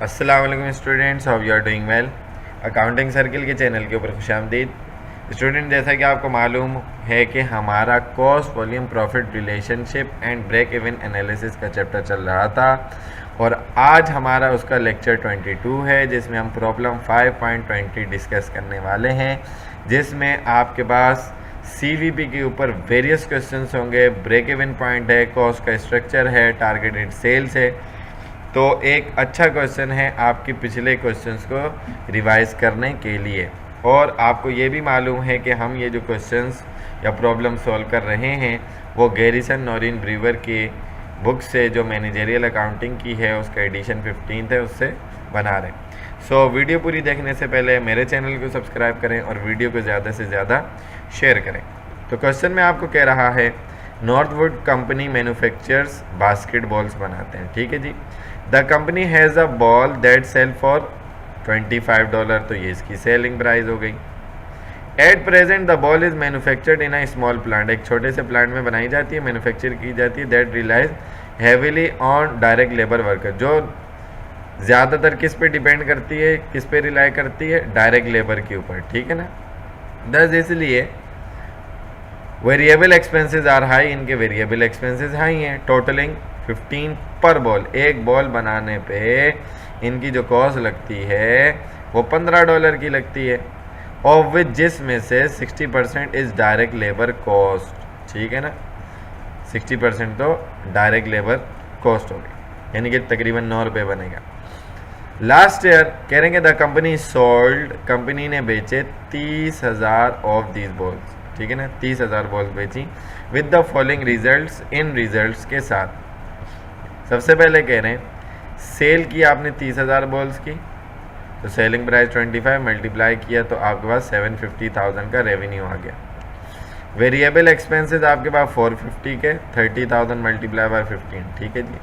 अस्सलाम वालेकुम students, how you are doing well. Accounting circle के चैनल के ऊपर खुशामदीद। स्टूडेंट, जैसा कि आपको मालूम है कि हमारा cost volume profit relationship and break even analysis का चैप्टर चल रहा था और आज हमारा उसका लेक्चर 22 है, जिसमें हम प्रॉब्लम 5.20 डिस्कस करने वाले हैं, जिसमें आपके पास CVP के ऊपर वेरियस क्वेश्चंस होंगे। ब्रेक इवन पॉइंट है, कॉस्ट का स्ट्रक्चर है, टारगेटेड सेल्स है। तो एक अच्छा क्वेश्चन है आपके पिछले क्वेश्चंस को रिवाइज करने के लिए। और आपको ये भी मालूम है कि हम ये जो क्वेश्चंस या प्रॉब्लम सॉल्व कर रहे हैं वो गैरिसन नॉरिन ब्रीवर की बुक से, जो मैनेजरियल अकाउंटिंग की है, उसका एडिशन 15 है, उससे बना रहे हैं। सो वीडियो पूरी देखने से पहले मेरे चैनल को सब्सक्राइब करें और वीडियो को ज़्यादा से ज़्यादा शेयर करें। तो क्वेश्चन में आपको कह रहा है नॉर्थवुड कंपनी मैन्युफैक्चर्स बास्केटबॉल्स बनाते हैं, ठीक है जी। The company has a ball that sell for $25, तो ये इसकी सेलिंग प्राइस हो गई। At present the ball is manufactured in a small plant, एक छोटे से प्लांट में बनाई जाती है, मैन्युफैक्चर की जाती है। That relies heavily on direct labour worker, जो ज़्यादातर किस पे डिपेंड करती है, किस पे रिलाई करती है, डायरेक्ट लेबर के ऊपर, ठीक है ना। दस इसलिए वेरिएबल एक्सपेंसेस आर हाई, इनके वेरिएबल एक्सपेंसेस हाई हैं। टोटलिंग 15 पर बॉल, एक बॉल बनाने पे इनकी जो कॉस्ट लगती है वो $15 की लगती है, और विद जिसमें से 60% इज़ डायरेक्ट लेबर कॉस्ट, ठीक है ना। 60% तो डायरेक्ट लेबर कॉस्ट हो गई, यानी कि तकरीबन ₹9 बनेगा। लास्ट ईयर कह रहे हैं द कंपनी सोल्ड, कंपनी ने बेचे 30,000 ऑफ दीज बॉल्स, ठीक है ना, 30,000 बॉल्स बेची। With the following results, in results के साथ। सबसे पहले कह रहे हैं सेल की आपने 30,000 बॉल्स की, तो सेलिंग प्राइस 25 मल्टीप्लाई किया तो आपके पास 750,000 का रेवेन्यू आ गया। वेरिएबल एक्सपेंसेस आपके पास 450 के, 30,000 मल्टीप्लाई बाय 15, ठीक है जी।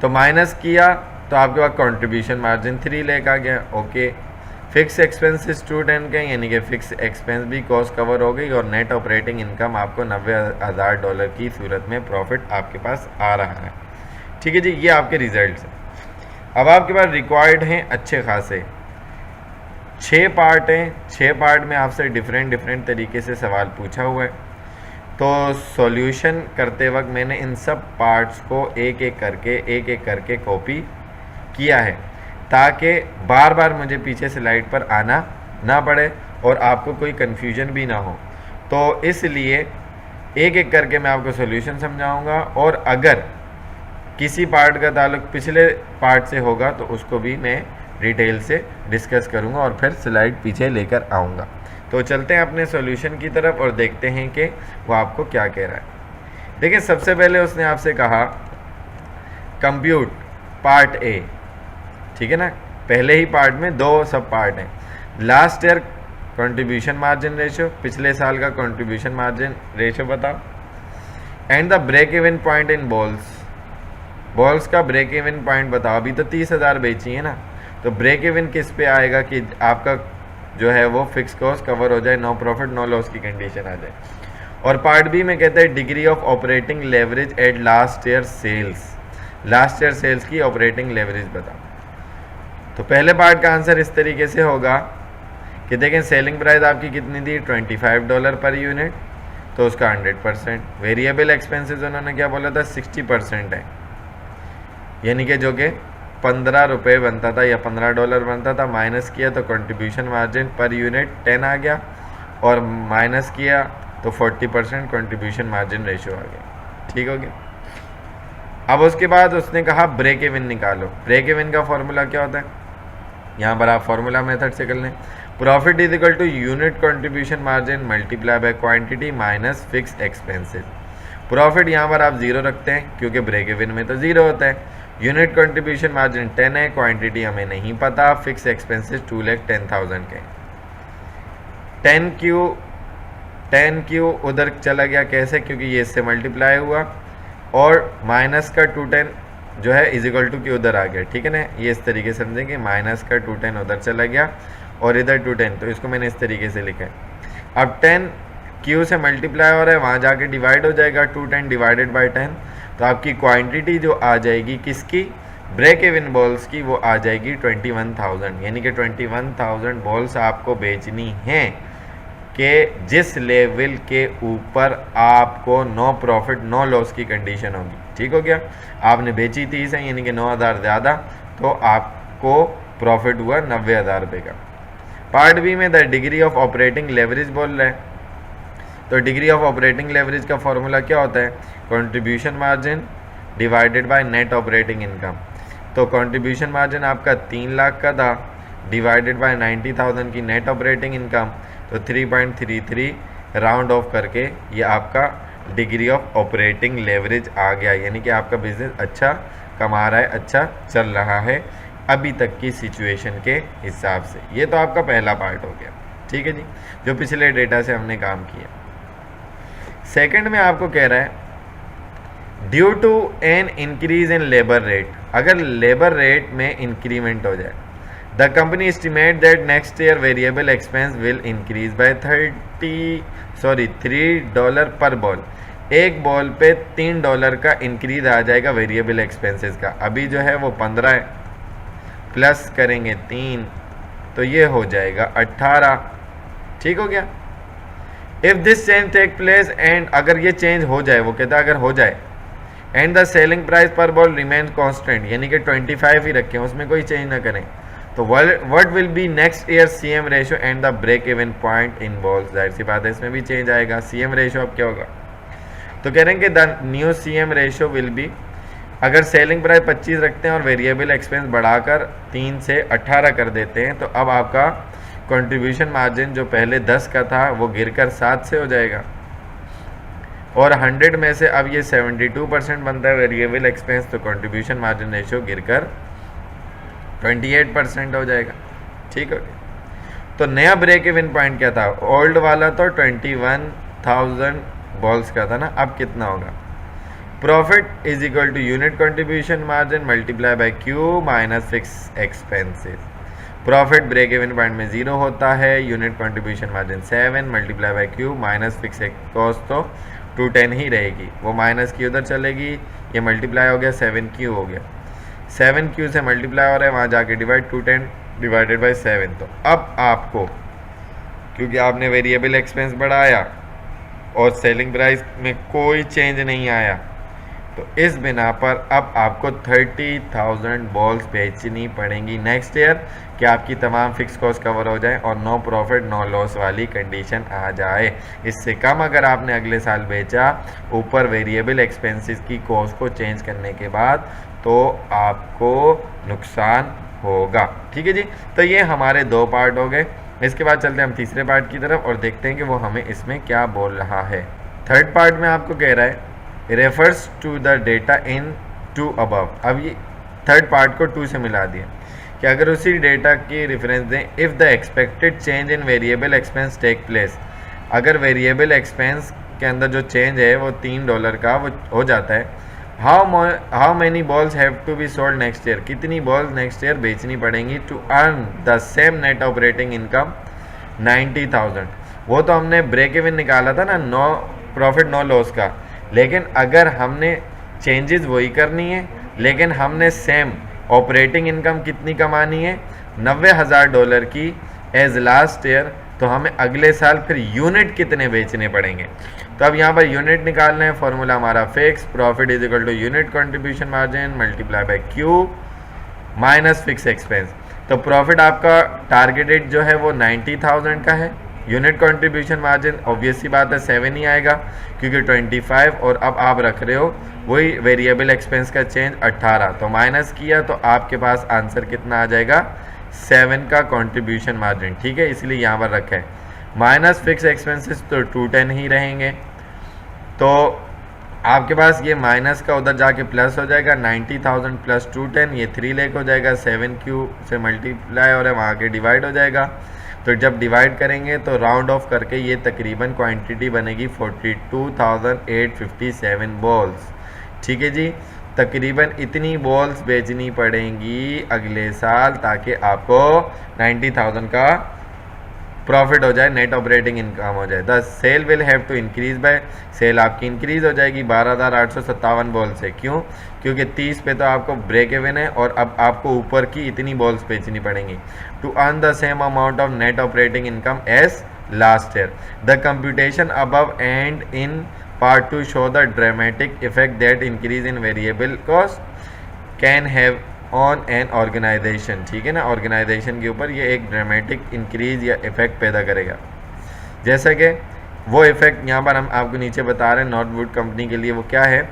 तो माइनस किया तो आपके पास कंट्रीब्यूशन मार्जिन 3 लाख आ गया, ओके। फिक्स एक्सपेंसेस $210 के, यानी कि फिक्स एक्सपेंस भी कॉस्ट कवर हो गई, और नेट ऑपरेटिंग इनकम आपको $90,000 की सूरत में प्रॉफिट आपके पास आ रहा है, ठीक है जी। ये आपके रिजल्ट्स हैं। अब आपके पास रिक्वायर्ड हैं अच्छे खासे 6 पार्ट हैं। 6 पार्ट में आपसे डिफरेंट तरीके से सवाल पूछा हुआ है, तो सॉल्यूशन करते वक्त मैंने इन सब पार्ट्स को एक एक करके कॉपी किया है, ताकि बार बार मुझे पीछे स्लाइड पर आना ना पड़े और आपको कोई कन्फ्यूजन भी ना हो। तो इसलिए एक एक करके मैं आपको सॉल्यूशन समझाऊंगा, और अगर किसी पार्ट का ताल्लुक पिछले पार्ट से होगा तो उसको भी मैं डिटेल से डिस्कस करूंगा और फिर स्लाइड पीछे लेकर आऊँगा। तो चलते हैं अपने सॉल्यूशन की तरफ और देखते हैं कि वो आपको क्या कह रहा है। देखिए, सबसे पहले उसने आपसे कहा कंप्यूट पार्ट ए, ठीक है ना। पहले ही पार्ट में 2 सब पार्ट हैं। Last year contribution margin ratio, पिछले साल का कंट्रीब्यूशन मार्जिन रेशियो बताओ, and the break even point in balls, balls का ब्रेक इवन पॉइंट बताओ। अभी तो 30,000 बेची है ना, तो ब्रेक इवन किस पे आएगा कि आपका जो है वो फिक्स कॉस्ट कवर हो जाए, नो प्रॉफिट नो लॉस की कंडीशन आ जाए। और पार्ट बी में कहते हैं degree of operating leverage at last year sales, last year sales की ऑपरेटिंग लेवरेज बताओ। तो पहले पार्ट का आंसर इस तरीके से होगा कि देखें सेलिंग प्राइस आपकी कितनी थी, $25 पर यूनिट, तो उसका 100%। वेरिएबल एक्सपेंसेस उन्होंने क्या बोला था, 60% है, यानी कि जो कि ₹15 बनता था या $15 बनता था, माइनस किया तो कंट्रीब्यूशन मार्जिन पर यूनिट 10 आ गया, और माइनस किया तो 40% कंट्रीब्यूशन मार्जिन रेशियो आ गया, ठीक हो गया। अब उसके बाद उसने कहा ब्रेक इवन निकालो। ब्रेक इवन का फॉर्मूला क्या होता है, यहाँ पर आप फॉर्मूला मेथड से कर लें। Profit is equal to unit contribution margin multiply by quantity minus fix expenses. Profit यहाँ पर आप 0 रखते हैं क्योंकि ब्रेक इवन में तो 0 होता है। यूनिट कंट्रीब्यूशन मार्जिन 10 है, क्वांटिटी हमें नहीं पता, फिक्स एक्सपेंसेस 2,10,000 के। 10 क्यू उधर चला गया, कैसे, क्योंकि ये इससे मल्टीप्लाई हुआ, और माइनस का 210 जो है इज इक्वल टू क्यू उधर आ गया, ठीक है ना। ये इस तरीके से समझेंगे, माइनस का 210 उधर चला गया और इधर 210, तो इसको मैंने इस तरीके से लिखा है। अब 10 क्यू से मल्टीप्लाई हो रहा है, वहाँ जाके डिवाइड हो जाएगा, 210 डिवाइडेड बाई 10, तो आपकी क्वांटिटी जो आ जाएगी किसकी, ब्रेक इवन बॉल्स की वो आ जाएगी 21,000, यानी कि 21,000 बॉल्स आपको बेचनी हैं कि जिस लेवल के ऊपर आपको नो प्रॉफिट नो लॉस की कंडीशन होगी। ठीक हो गया, आपने बेची 30 है यानी कि 9,000 ज़्यादा, तो आपको प्रॉफिट हुआ 90,000 रुपये का। पार्ट बी में the degree of operating leverage बोल रहा है, तो डिग्री ऑफ ऑपरेटिंग लेवरेज का फॉर्मूला क्या होता है? Contribution margin divided by net operating income. तो कंट्रीब्यूशन मार्जिन आपका 3 लाख का था डिवाइडेड बाय 90,000 की नेट ऑपरेटिंग इनकम, तो 3.33 राउंड ऑफ करके ये आपका डिग्री ऑफ ऑपरेटिंग लेवरेज आ गया, यानी कि आपका बिजनेस अच्छा कमा रहा है, अच्छा चल रहा है अभी तक की सिचुएशन के हिसाब से। ये तो आपका पहला पार्ट हो गया। ठीक है जी, जो पिछले डेटा से हमने काम किया। सेकंड में आपको कह रहा है due to an increase in labour rate, अगर लेबर रेट में इंक्रीमेंट हो जाए, the company estimate that next year variable expense will increase by $3 per ball. एक बॉल पे $3 का इंक्रीज आ जाएगा वेरिएबल एक्सपेंसेस का। अभी जो है वो 15 है, प्लस करेंगे 3 तो ये हो जाएगा 18। ठीक हो गया। If this change take place and, अगर ये चेंज हो जाए, वो कहता है अगर हो जाए, and the selling price per ball remain constant, यानी कि 25 ही रखें, उसमें कोई चेंज ना करें, तो what will be next year CM ratio and the break even point in balls. जाहिर सी बात है इसमें भी चेंज आएगा। सीएम रेशियो अब क्या होगा? तो कह रहे हैं कि the new CM ratio will be, अगर सेलिंग प्राइस 25 रखते हैं और वेरिएबल एक्सपेंस बढ़ाकर 3 से 18 कर देते हैं, तो अब आपका कंट्रीब्यूशन मार्जिन जो पहले 10 का था वो गिरकर 7 से हो जाएगा, और 100 में से अब ये 72% बनता है वेरिएबल एक्सपेंस, तो कंट्रीब्यूशन मार्जिन रेशियो गिरकर 28% हो जाएगा। ठीक है। तो नया ब्रेक इवन पॉइंट क्या था? ओल्ड वाला तो 21,000 बॉल्स का था ना, अब कितना होगा? Profit is equal to unit contribution margin multiply by Q minus fix expenses. Profit break even point में 0 होता है, unit contribution margin 7 multiply by Q minus fix cost तो 210 ही रहेगी, वो माइनस की उधर चलेगी, ये मल्टीप्लाई हो गया 7Q हो गया, 7Q से मल्टीप्लाई हो रहा है, वहाँ जाके डिवाइड 210 डिवाइडेड बाई 7। तो अब आपको, क्योंकि आपने वेरिएबल एक्सपेंस बढ़ाया और सेलिंग प्राइस में कोई चेंज नहीं आया, तो इस बिना पर अब आपको 30,000 बॉल्स बेचनी पड़ेंगी नेक्स्ट ईयर कि आपकी तमाम फिक्स कॉस्ट कवर हो जाए और नो प्रॉफिट नो लॉस वाली कंडीशन आ जाए। इससे कम अगर आपने अगले साल बेचा ऊपर वेरिएबल एक्सपेंसेस की कॉस्ट को चेंज करने के बाद, तो आपको नुकसान होगा। ठीक है जी, तो ये हमारे 2 पार्ट हो गए। इसके बाद चलते हैं हम तीसरे पार्ट की तरफ और देखते हैं कि वो हमें इसमें क्या बोल रहा है। थर्ड पार्ट में आपको कह रहा है refers to the data in two above. अब ये थर्ड पार्ट को 2 से मिला दिया कि अगर उसी डेटा की रेफरेंस दें, if the expected change in variable expense take place, अगर वेरिएबल एक्सपेंस के अंदर जो चेंज है वो $3 का वो हो जाता है, how many balls have to be sold next year, कितनी बॉल्स नेक्स्ट ईयर बेचनी पड़ेंगी to earn the same net operating income 90,000। वो तो हमने ब्रेक इवन निकाला था ना, नो प्रॉफिट नो लॉस का, लेकिन अगर हमने चेंजेस वही करनी है, लेकिन हमने सेम ऑपरेटिंग इनकम कितनी कमानी है $90,000 की एज लास्ट ईयर, तो हमें अगले साल फिर यूनिट कितने बेचने पड़ेंगे। तो अब यहाँ पर यूनिट निकालना है, फॉर्मूला हमारा fix, profit is equal to unit contribution margin multiply by Q minus fix expense. तो प्रॉफिट आपका टारगेटेड जो है वो 90,000 का है, यूनिट कंट्रीब्यूशन मार्जिन ऑब्वियस सी बात है 7 ही आएगा क्योंकि 25, और अब आप रख रहे हो वही वेरिएबल एक्सपेंस का चेंज 18, तो माइनस किया तो आपके पास आंसर कितना आ जाएगा 7 का कंट्रीब्यूशन मार्जिन। ठीक है, इसलिए यहाँ पर रखा है माइनस फिक्स एक्सपेंसेस तो 210 ही रहेंगे, तो आपके पास ये माइनस का उधर जाके प्लस हो जाएगा 90,000 प्लस 210, ये 3 लाख हो जाएगा, 7Q से मल्टीप्लाई और वहाँ के डिवाइड हो जाएगा। तो जब डिवाइड करेंगे तो राउंड ऑफ करके ये तकरीबन क्वांटिटी बनेगी 42,857 बॉल्स। ठीक है जी, तकरीबन इतनी बॉल्स बेचनी पड़ेंगी अगले साल ताकि आपको 90,000 का प्रॉफिट हो जाए, नेट ऑपरेटिंग इनकम हो जाए। The sale will have to increase by, sale आपकी इंक्रीज हो जाएगी 12,857 बॉल से। क्यों? क्योंकि 30 पे तो आपको ब्रेक इवन है और अब आपको ऊपर की इतनी बॉल्स बेचनी पड़ेंगी to earn the same amount of net operating income as last year. The computation above and in part 2 show the dramatic effect that increase in variable cost can have on an organisation. ठीक है ना, organisation के ऊपर ये एक dramatic increase या effect पैदा करेगा। जैसा कि वो इफेक्ट यहाँ पर हम आपको नीचे बता रहे हैं नॉर्थवुड कंपनी के लिए, वो क्या है?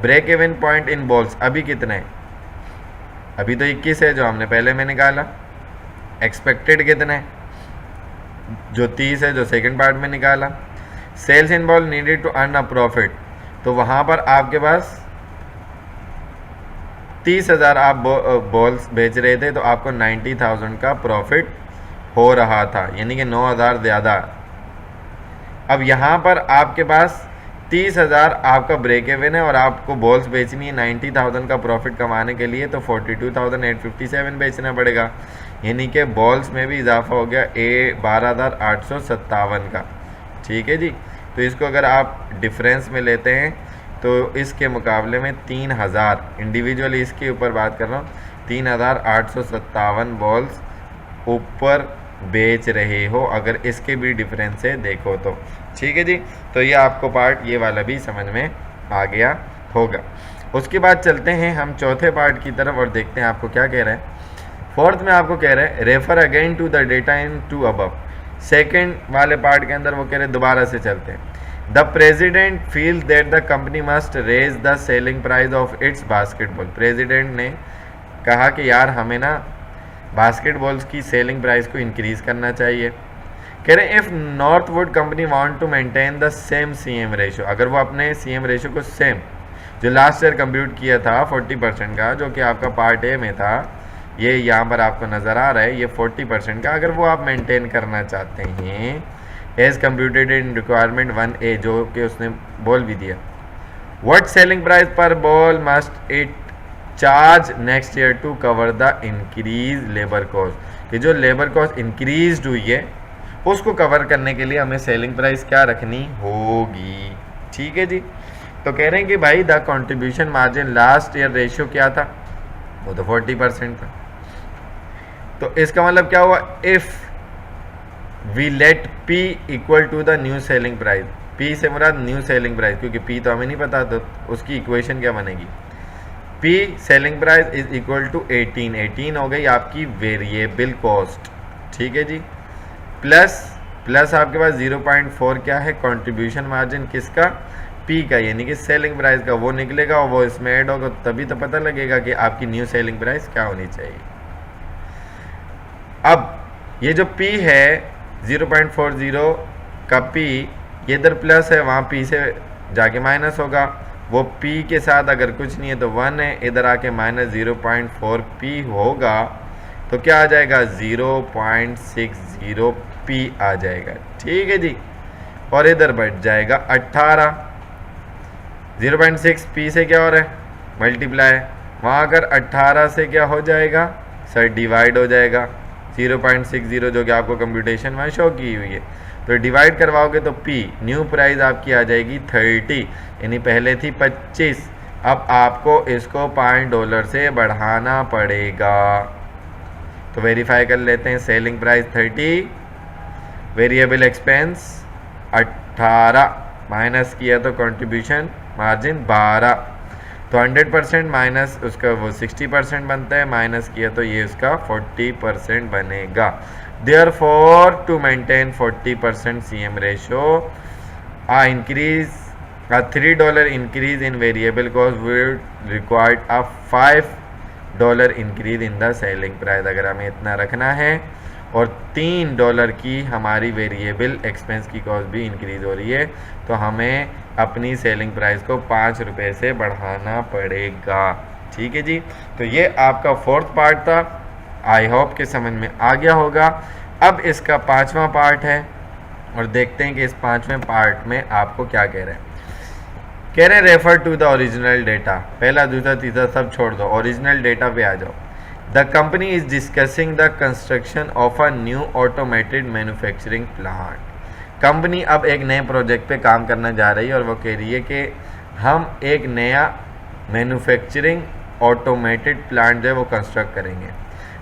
Break even point in balls अभी कितना है? अभी तो 21 है जो हमने पहले में निकाला। एक्सपेक्टेड कितना है? जो 30 है जो सेकंड पार्ट में निकाला। Sales in ball needed to earn a profit, तो वहाँ पर आपके पास 30,000 आप बॉल्स बेच रहे थे तो आपको 90,000 का प्रॉफिट हो रहा था, यानी कि 9,000 ज़्यादा। अब यहाँ पर आपके पास 30,000 आपका ब्रेक इवन है और आपको बॉल्स बेचनी है 90,000 का प्रॉफिट कमाने के लिए, तो 42,857 बेचना पड़ेगा, यानी कि बॉल्स में भी इजाफा हो गया 12,857 का। ठीक है जी, तो इसको अगर आप डिफरेंस में लेते हैं तो इसके मुकाबले में 3,000 इंडिविजुअली इसके ऊपर बात कर रहा हूँ, 3,857 बॉल्स ऊपर बेच रहे हो अगर इसके भी डिफरेंस से देखो तो। ठीक है जी, तो ये आपको पार्ट ये वाला भी समझ में आ गया होगा। उसके बाद चलते हैं हम चौथे पार्ट की तरफ और देखते हैं आपको क्या कह रहा है। फोर्थ में आपको कह रहा है refer again to the data in two above. Second वाले पार्ट के अंदर वो कह रहे हैं दोबारा से चलते हैं। The president feel that the company must raise the selling price of its basketball. President ने कहा कि यार हमें ना बास्केटबॉल्स की सेलिंग प्राइस को इंक्रीज़ करना चाहिए। कह रहे हैं if Northwood company want to maintain the same CM ratio, अगर वो अपने CM रेशो को सेम जो लास्ट ईयर कंप्यूट किया था 40% का, जो कि आपका पार्ट ए में था, ये यहाँ पर आपको नज़र आ रहा है, ये 40% का अगर वो आप मेंटेन करना चाहते हैं एज कंप्यूटेड इन रिक्वायरमेंट 1A, जो कि उसने बोल भी दिया। What selling price per ball must it charge next year to cover the increase labour cost. ये जो लेबर कॉस्ट इंक्रीज हुई है उसको कवर करने के लिए हमें सेलिंग प्राइस क्या रखनी होगी। ठीक है जी, तो कह रहे हैं कि भाई the contribution margin last year ratio क्या था? वो तो 40% था। तो इसका मतलब क्या हुआ? If we let P equal to the new selling price, P से मुराद न्यू सेलिंग प्राइस, क्योंकि P तो हमें नहीं पता, तो उसकी इक्वेशन क्या बनेगी? P selling price is equal to 18 हो गई आपकी वेरिएबल कॉस्ट। ठीक है जी, प्लस आपके पास 0.4 क्या है? कंट्रीब्यूशन मार्जिन किसका? P का, यानी कि सेलिंग प्राइस का। वो निकलेगा और वो इसमें ऐड होगा, तभी तो पता लगेगा कि आपकी न्यू सेलिंग प्राइस क्या होनी चाहिए। अब ये जो P है 0.40 का P, ये इधर प्लस है, वहाँ P से जाके माइनस होगा। वो P के साथ अगर कुछ नहीं है तो 1 है, इधर आके माइनस 0.4 P होगा तो क्या आ जाएगा? 0.60 P आ जाएगा। ठीक है जी, और इधर बढ़ जाएगा 18। 0.6 P से क्या हो रहा है? मल्टीप्लाई, वहाँ अगर 18 से क्या हो जाएगा सर? डिवाइड हो जाएगा। 0.60 जो कि आपको कंप्यूटेशन में शो की हुई है, तो डिवाइड करवाओगे तो P न्यू प्राइस आपकी आ जाएगी 30, यानी पहले थी 25, अब आपको इसको $5 से बढ़ाना पड़ेगा। तो वेरीफाई कर लेते हैं। Selling price 30, variable expense 18, minus किया तो कंट्रीब्यूशन मार्जिन 12, तो 100% माइनस उसका वो 60% बनता है, माइनस किया तो ये उसका 40% बनेगा। Therefore, to maintain 40% CM ratio, a $3 increase in variable cost would require a $5 increase in the selling price। अगर हमें इतना रखना है और $3 की हमारी वेरिएबल एक्सपेंस की कॉस्ट भी इंक्रीज हो रही है, तो हमें अपनी सेलिंग प्राइस को $5 से बढ़ाना पड़ेगा। ठीक है जी, तो ये आपका फोर्थ पार्ट था। आई होप के समझ में आ गया होगा। अब इसका 5वां पार्ट है और देखते हैं कि इस 5वें पार्ट में आपको क्या कह रहे हैं। कह रहे हैं refer to the original data. पहला दूसरा तीसरा सब छोड़ दो, ओरिजिनल डेटा पे आ जाओ। The company is discussing the construction of a new automated manufacturing plant. Company अब एक नए प्रोजेक्ट पे काम करना जा रही है और वो कह रही है कि हम एक नया मैन्युफैक्चरिंग ऑटोमेटेड प्लांट जो है वो कंस्ट्रक्ट करेंगे।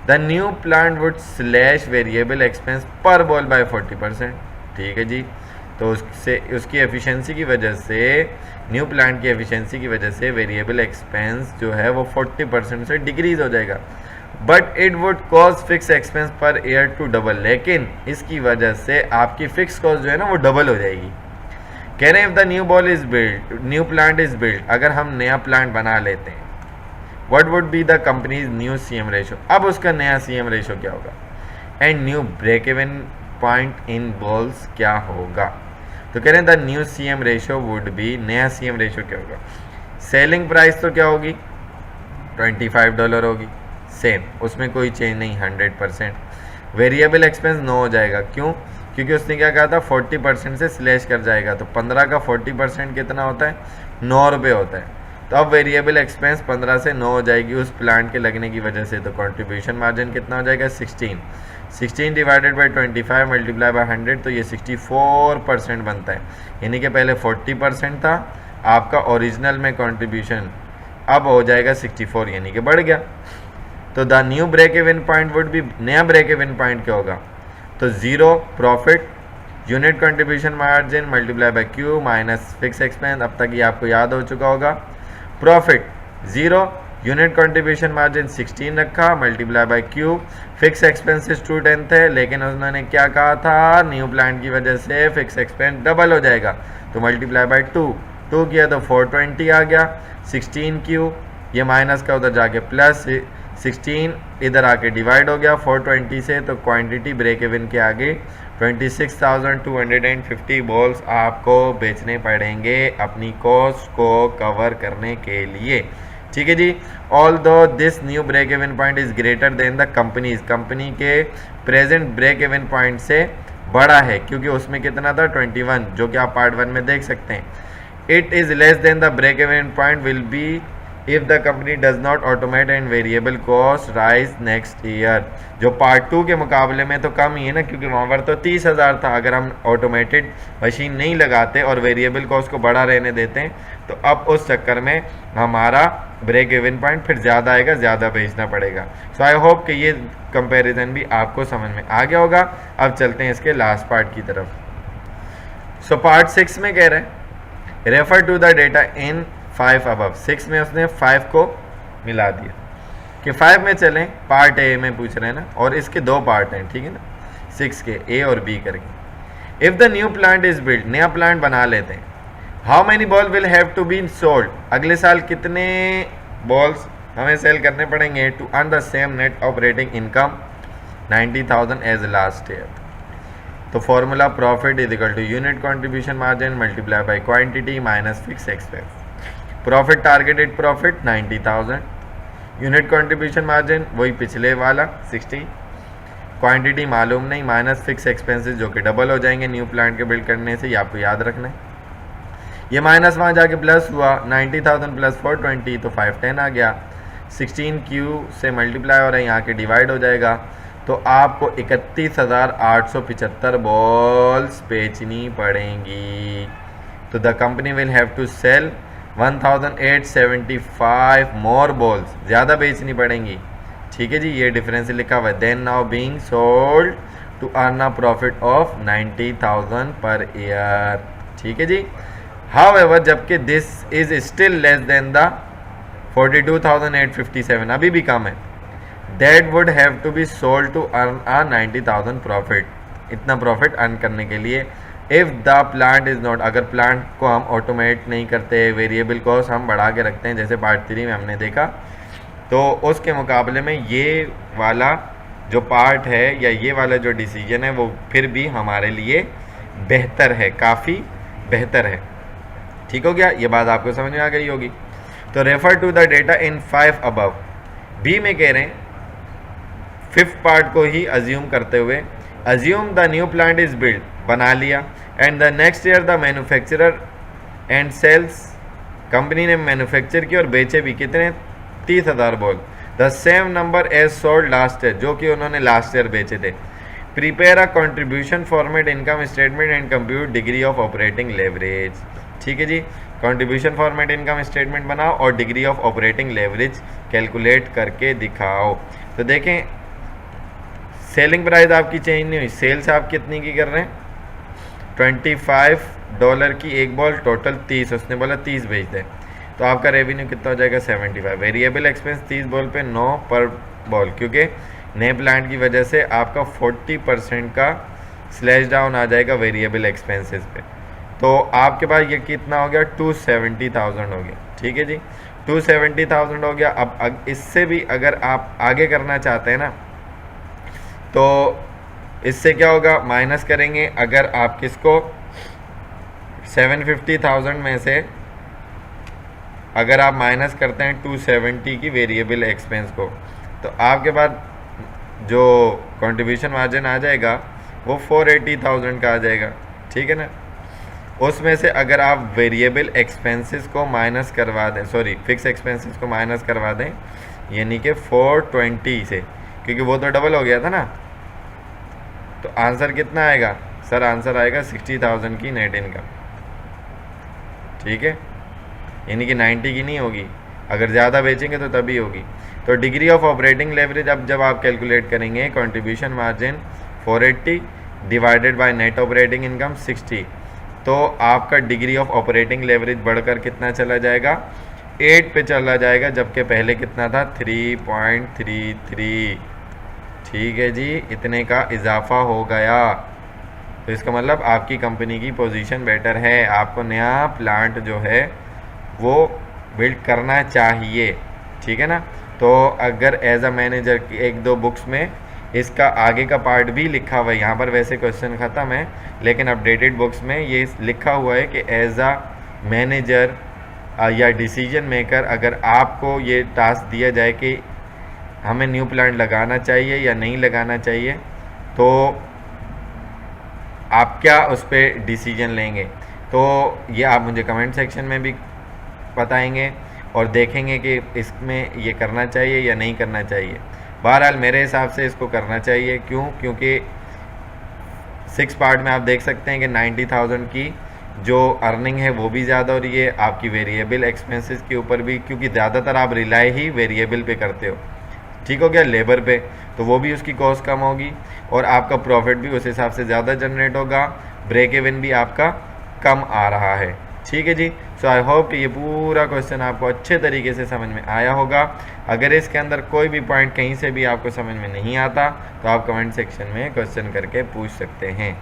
The new plant would slash variable expense पर बॉल बाय 40%। ठीक है जी, तो उससे उसकी एफिशिएंसी की वजह से, न्यू प्लांट की एफिशिएंसी की वजह से वेरिएबल एक्सपेंस जो है वो 40% से डिक्रीज हो जाएगा। But it would cause fix expense per year to double, लेकिन इसकी वजह से आपकी फिक्स कॉस्ट जो है ना वो डबल हो जाएगी। कह रहे हैं if the new ball is build, new plant is build, अगर हम नया प्लांट बना लेते हैं, what would be the company's new CM ratio, अब उसका नया सीएम रेशो क्या होगा, and new break even point in balls क्या होगा। तो कह रहे हैं the new CM ratio would be, नया सीएम रेशो क्या होगा, सेलिंग प्राइस तो क्या होगी $25 होगी, सेम, उसमें कोई चेंज नहीं 100%। वेरिएबल एक्सपेंस 9 हो जाएगा, क्यों, क्योंकि उसने क्या कहा था 40% से स्लैश कर जाएगा, तो 15 का 40% कितना होता है, 9 रुपये होता है। तो अब वेरिएबल एक्सपेंस 15 से 9 हो जाएगी उस प्लांट के लगने की वजह से, तो कंट्रीब्यूशन मार्जिन कितना हो जाएगा 16 डिवाइडेड बाई 25 मल्टीप्लाई बाई 100, तो ये 64% बनता है। यानी कि पहले 40% था आपका ओरिजिनल में कंट्रीब्यूशन, अब हो जाएगा 64, यानी कि बढ़ गया। तो the new break even point would be, नया ब्रेक इवन पॉइंट क्या होगा, तो 0 profit unit contribution margin multiply by Q minus fix expense, अब तक ये आपको याद हो चुका होगा। प्रॉफिट 0, यूनिट कंट्रीब्यूशन मार्जिन 16 रखा multiply by Q, fix expenses 210 थे, लेकिन उन्होंने क्या कहा था, न्यू प्लांट की वजह से फिक्स एक्सपेंस डबल हो जाएगा, तो मल्टीप्लाई बाय 2 किया तो 420 आ गया। 16 क्यू, ये माइनस का उधर जाके प्लस 16 इधर आके डिवाइड हो गया 420 से, तो क्वांटिटी ब्रेक इवन के आगे 26,250 बॉल्स आपको बेचने पड़ेंगे अपनी कॉस्ट को कवर करने के लिए। ठीक है जी, although this new break even point is greater than the company's, company के प्रेजेंट ब्रेक इवन पॉइंट से बड़ा है, क्योंकि उसमें कितना था 21, जो कि आप पार्ट 1 में देख सकते हैं। It is less than the break even point will be if the company does not automate and variable cost rise next year, जो पार्ट 2 के मुकाबले में तो कम ही है ना, क्योंकि वहाँ पर तो 30,000 था। अगर हम ऑटोमेटेड मशीन नहीं लगाते और वेरिएबल कॉस्ट को बड़ा रहने देते हैं, तो अब उस चक्कर में हमारा ब्रेक इवन पॉइंट फिर ज़्यादा आएगा, ज़्यादा बेचना पड़ेगा। सो आई होप कि ये कंपैरिजन भी आपको समझ में आ गया होगा। अब चलते हैं इसके लास्ट पार्ट की तरफ। सो पार्ट 6 में कह रहे हैं refer to the data in 5 above. 6 में उसने 5 को मिला दिया कि 5 में चलें, पार्ट ए में पूछ रहे हैं ना, और इसके 2 पार्ट हैं, ठीक है ना, 6 के ए और बी करके। If the new plant is build, नया प्लांट बना लेते हैं, how many ball will have to be sold, अगले साल कितने बॉल्स हमें सेल करने पड़ेंगे to earn the same net operating income 90,000 as last year. तो formula profit is equal to unit contribution margin multiply by quantity minus fix expense. Profit targeted profit 90,000, unit contribution margin वही पिछले वाला 60, quantity मालूम नहीं, minus fix expenses जो कि double हो जाएंगे न्यू प्लांट के बिल्ड करने से, ये आपको याद रखना है। ये माइनस वहाँ जाके प्लस हुआ, 90,000 प्लस 420 तो 510 आ गया। 16 क्यू से मल्टीप्लाई हो रहा है, यहाँ के डिवाइड हो जाएगा, तो आपको 31,875 बॉल्स बेचनी पड़ेंगी। तो the company will have to sell 1,875 more balls, ज़्यादा बेचनी पड़ेंगी। ठीक है जी, ये डिफरेंस लिखा हुआ है। Then now being sold to earn a profit of 90,000 per year. ठीक है जी, हाउएवर जबकि this is still less than the 42,857, अभी भी कम है, that would have to be sold to earn a 90,000 profit, इतना प्रॉफिट अर्न करने के लिए। If the plant is not, अगर प्लांट को हम ऑटोमेट नहीं करते, वेरिएबल कॉस्ट हम बढ़ा के रखते हैं, जैसे पार्ट 3 में हमने देखा, तो उसके मुकाबले में ये वाला जो पार्ट है या ये वाला जो डिसीजन है वो फिर भी हमारे लिए बेहतर है, काफ़ी बेहतर है। ठीक हो गया, ये बात आपको समझ में आ गई होगी। तो refer to the data in 5 above. B में कह रहे हैं 5th पार्ट को ही अज्यूम करते हुए, assume the new plant is build, बना लिया, and the next year the manufacturer and sales, company ने मैन्युफैक्चर की और बेचे भी कितने 30,000 ball. The same number as sold last year, जो कि उन्होंने लास्ट ईयर बेचे थे। Prepare a contribution format income statement and compute degree of operating leverage. ठीक है जी, कंट्रीब्यूशन फॉर्मेट इनकम स्टेटमेंट बनाओ और degree of operating leverage calculate करके दिखाओ। तो देखें, सेलिंग प्राइस आपकी चेंज नहीं हुई, सेल्स आप कितनी की कर रहे हैं, $25 की एक बॉल, टोटल 30, उसने बोला 30 बेच दें, तो आपका रेवेन्यू कितना हो जाएगा 75। वेरिएबल एक्सपेंस 30 बॉल पे 9 पर बॉल, क्योंकि नए प्लांट की वजह से आपका 40% का स्लैश डाउन आ जाएगा वेरिएबल एक्सपेंसेस पे। तो आपके पास ये कितना हो गया, 270,000 हो गया। ठीक है जी, 270,000 हो गया। अब इससे भी अगर आप आगे करना चाहते हैं ना, तो इससे क्या होगा, माइनस करेंगे। अगर आप किसको 750,000 में से अगर आप माइनस करते हैं 270 की वेरिएबल एक्सपेंस को, तो आपके पास जो कंट्रीब्यूशन मार्जिन आ जाएगा वो 480,000 का आ जाएगा। ठीक है ना, उसमें से अगर आप वेरिएबल एक्सपेंसेस को माइनस करवा दें, सॉरी फिक्स एक्सपेंसेस को माइनस करवा दें, यानी कि 420 से, क्योंकि वो तो डबल हो गया था ना, तो आंसर कितना आएगा सर, आंसर आएगा 60,000 की नेट इनकम। ठीक है, यानी कि 90 की नहीं होगी, अगर ज़्यादा बेचेंगे तो तभी होगी। तो डिग्री ऑफ ऑपरेटिंग लेवरेज अब जब आप कैलकुलेट करेंगे, contribution margin 480 divided by net operating income 60, तो आपका डिग्री ऑफ ऑपरेटिंग लेवरेज बढ़कर कितना चला जाएगा, 8 पे चला जाएगा, जबकि पहले कितना था 3.33। ठीक है जी, इतने का इजाफा हो गया। तो इसका मतलब आपकी कंपनी की पोजीशन बेटर है, आपको नया प्लांट जो है वो बिल्ड करना चाहिए। ठीक है ना, तो अगर एज अ मैनेजर की 1-2 बुक्स में इसका आगे का पार्ट भी लिखा हुआ है, यहाँ पर वैसे क्वेश्चन ख़त्म है, लेकिन अपडेटेड बुक्स में ये लिखा हुआ है कि एज अ मैनेजर या डिसीजन मेकर अगर आपको ये टास्क दिया जाए कि हमें न्यू प्लांट लगाना चाहिए या नहीं लगाना चाहिए, तो आप क्या उस पर डिसीजन लेंगे। तो ये आप मुझे कमेंट सेक्शन में भी बताएंगे और देखेंगे कि इसमें ये करना चाहिए या नहीं करना चाहिए। बहरहाल मेरे हिसाब से इसको करना चाहिए। क्यों? क्योंकि 6 पार्ट में आप देख सकते हैं कि 90,000 की जो अर्निंग है वो भी ज़्यादा हो रही है, आपकी वेरिएबल एक्सपेंसेस के ऊपर भी, क्योंकि ज़्यादातर आप रिलाई ही वेरिएबल पे करते हो। ठीक हो गया, लेबर पे, तो वो भी उसकी कॉस्ट कम होगी और आपका प्रॉफिट भी उस हिसाब से ज़्यादा जनरेट होगा, ब्रेक इवन भी आपका कम आ रहा है। ठीक है जी, सो आई होप कि ये पूरा क्वेश्चन आपको अच्छे तरीके से समझ में आया होगा। अगर इसके अंदर कोई भी पॉइंट कहीं से भी आपको समझ में नहीं आता तो आप कमेंट सेक्शन में क्वेश्चन करके पूछ सकते हैं।